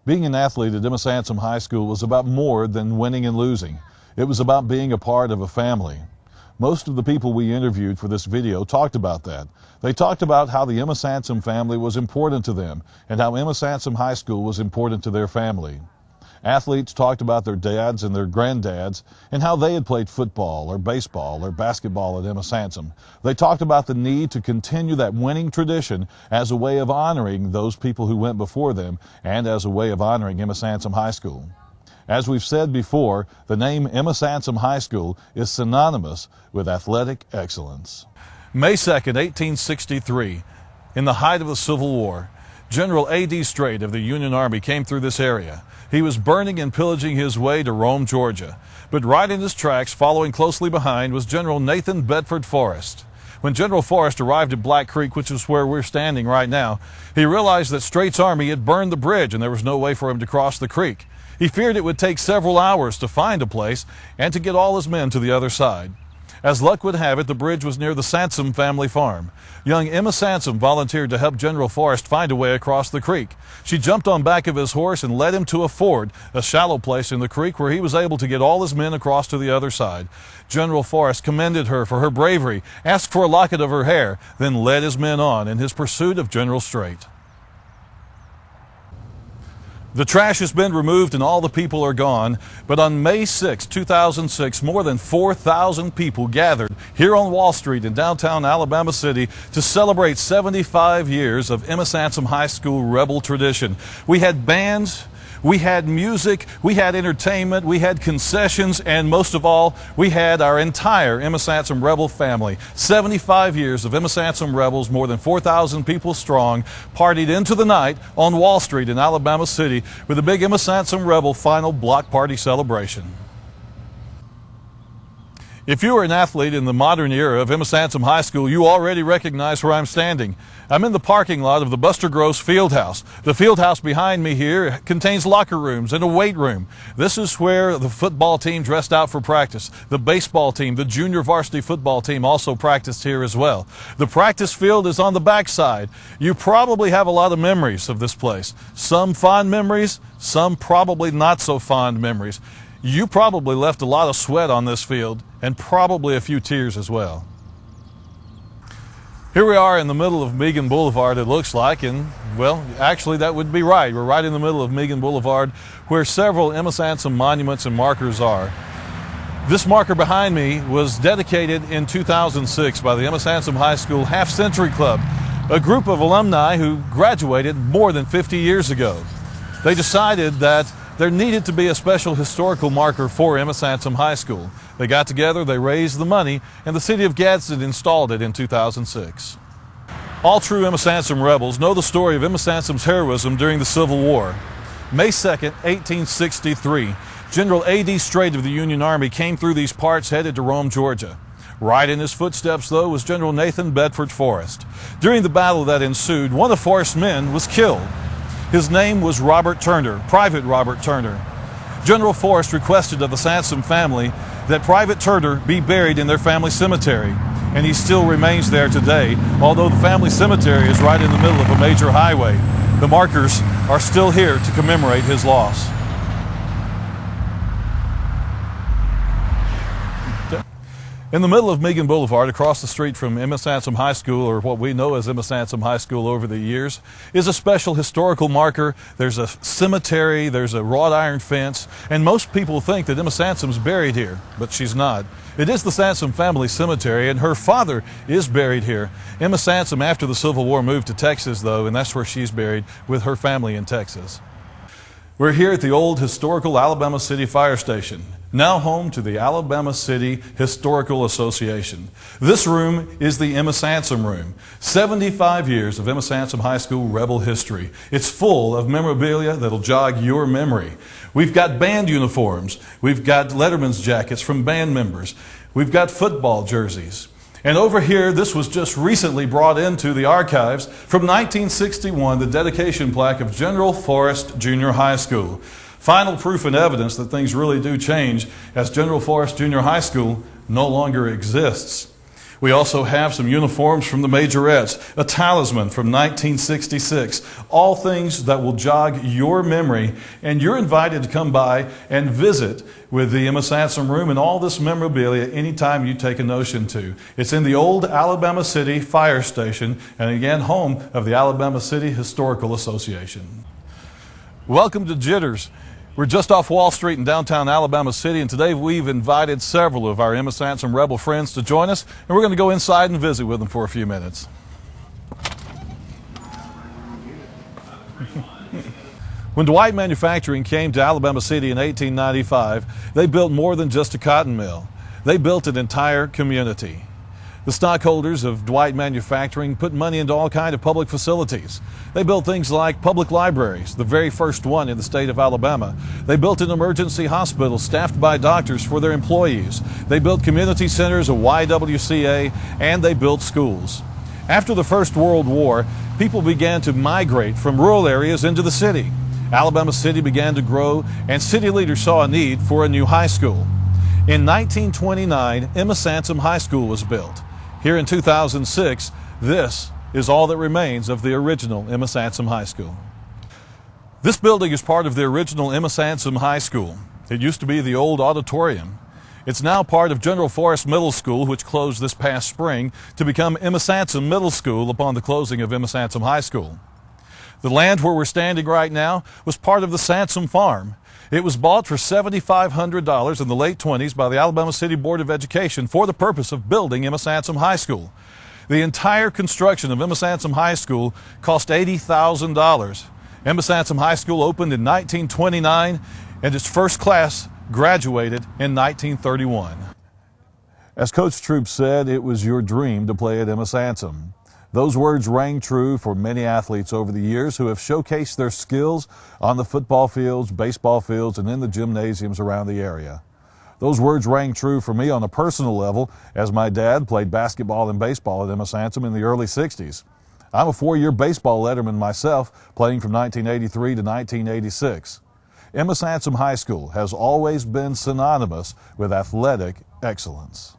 Being an athlete at Emma Sansom High School was about more than winning and losing. It was about being a part of a family. Most of the people we interviewed for this video talked about that. They talked about how the Emma Sansom family was important to them and how Emma Sansom High School was important to their family. Athletes talked about their dads and their granddads and how they had played football or baseball or basketball at Emma Sansom. They talked about the need to continue that winning tradition as a way of honoring those people who went before them and as a way of honoring Emma Sansom High School. As we've said before, the name Emma Sansom High School is synonymous with athletic excellence. May 2nd, 1863, in the height of the Civil War, General A.D. Strait of the Union Army came through this area. He was burning and pillaging his way to Rome, Georgia. But right in his tracks, following closely behind, was General Nathan Bedford Forrest. When General Forrest arrived at Black Creek, which is where we're standing right now, he realized that Strait's army had burned the bridge and there was no way for him to cross the creek. He feared it would take several hours to find a place and to get all his men to the other side. As luck would have it, the bridge was near the Sansom family farm. Young Emma Sansom volunteered to help General Forrest find a way across the creek. She jumped on back of his horse and led him to a ford, a shallow place in the creek where he was able to get all his men across to the other side. General Forrest commended her for her bravery, asked for a locket of her hair, then led his men on in his pursuit of General Strait. The trash has been removed and all the people are gone, but on May 6, 2006, more than 4,000 people gathered here on Wall Street in downtown Alabama City to celebrate 75 years of Emma Sansom High School Rebel tradition. We had bands, we had music, we had entertainment, we had concessions, and most of all, we had our entire Emma Sansom Rebel family. 75 years of Emma Sansom Rebels, more than 4,000 people strong, partied into the night on Wall Street in Alabama City with a big Emma Sansom Rebel final block party celebration. If you are an athlete in the modern era of Emma Sansom High School, you already recognize where I'm standing. I'm in the parking lot of the Buster Gross Fieldhouse. The fieldhouse behind me here contains locker rooms and a weight room. This is where the football team dressed out for practice. The baseball team, the junior varsity football team also practiced here as well. The practice field is on the back side. You probably have a lot of memories of this place. Some fond memories, some probably not so fond memories. You probably left a lot of sweat on this field and probably a few tears as well. Here we are in the middle of Megan Boulevard, it looks like, and well, actually that would be right. We're right in the middle of Megan Boulevard where several Emma Sansom monuments and markers are. This marker behind me was dedicated in 2006 by the Emma Sansom High School Half Century Club, a group of alumni who graduated more than 50 years ago. They decided that there needed to be a special historical marker for Emma Sansom High School. They got together, they raised the money, and the city of Gadsden installed it in 2006. All true Emma Sansom rebels know the story of Emma Sansom's heroism during the Civil War. May 2nd, 1863, General A.D. Strait of the Union Army came through these parts headed to Rome, Georgia. Right in his footsteps, though, was General Nathan Bedford Forrest. During the battle that ensued, one of Forrest's men was killed. His name was Robert Turner, Private Robert Turner. General Forrest requested of the Sansom family that Private Turner be buried in their family cemetery, and he still remains there today, although the family cemetery is right in the middle of a major highway. The markers are still here to commemorate his loss. In the middle of Megan Boulevard, across the street from Emma Sansom High School, or what we know as Emma Sansom High School over the years, is a special historical marker. There's a cemetery, there's a wrought iron fence, and most people think that Emma Sansom's buried here, but she's not. It is the Sansom family cemetery, and her father is buried here. Emma Sansom, after the Civil War, moved to Texas, though, and that's where she's buried with her family in Texas. We're here at the old historical Alabama City Fire Station, now home to the Alabama City Historical Association. This room is the Emma Sansom Room. 75 years of Emma Sansom High School rebel history. It's full of memorabilia that'll jog your memory. We've got band uniforms. We've got Letterman's jackets from band members. We've got football jerseys. And over here, this was just recently brought into the archives from 1961, the dedication plaque of General Forrest Junior High School. Final proof and evidence that things really do change, as General Forrest Junior High School no longer exists. We also have some uniforms from the majorettes, a talisman from 1966, all things that will jog your memory, and you're invited to come by and visit with the Emma Sansom room and all this memorabilia anytime you take a notion to. It's in the old Alabama City Fire Station, and again, home of the Alabama City Historical Association. Welcome to Jitters. We're just off Wall Street in downtown Alabama City, and today we've invited several of our Emma Sansom Rebel friends to join us, and we're going to go inside and visit with them for a few minutes. When Dwight Manufacturing came to Alabama City in 1895, they built more than just a cotton mill. They built an entire community. The stockholders of Dwight Manufacturing put money into all kinds of public facilities. They built things like public libraries, the very first one in the state of Alabama. They built an emergency hospital staffed by doctors for their employees. They built community centers, a YWCA, and they built schools. After the First World War, people began to migrate from rural areas into the city. Alabama City began to grow, and city leaders saw a need for a new high school. In 1929, Emma Sansom High School was built. Here in 2006, this is all that remains of the original Emma Sansom High School. This building is part of the original Emma Sansom High School. It used to be the old auditorium. It's now part of General Forest Middle School, which closed this past spring, to become Emma Sansom Middle School upon the closing of Emma Sansom High School. The land where we're standing right now was part of the Sansom Farm. It was bought for $7,500 in the late 20s by the Alabama City Board of Education for the purpose of building Emma Sansom High School. The entire construction of Emma Sansom High School cost $80,000. Emma Sansom High School opened in 1929, and its first class graduated in 1931. As Coach Troop said, it was your dream to play at Emma Sansom. Those words rang true for many athletes over the years who have showcased their skills on the football fields, baseball fields, and in the gymnasiums around the area. Those words rang true for me on a personal level, as my dad played basketball and baseball at Emma Sansom in the early 60s. I'm a four-year baseball letterman myself, playing from 1983 to 1986. Emma Sansom High School has always been synonymous with athletic excellence.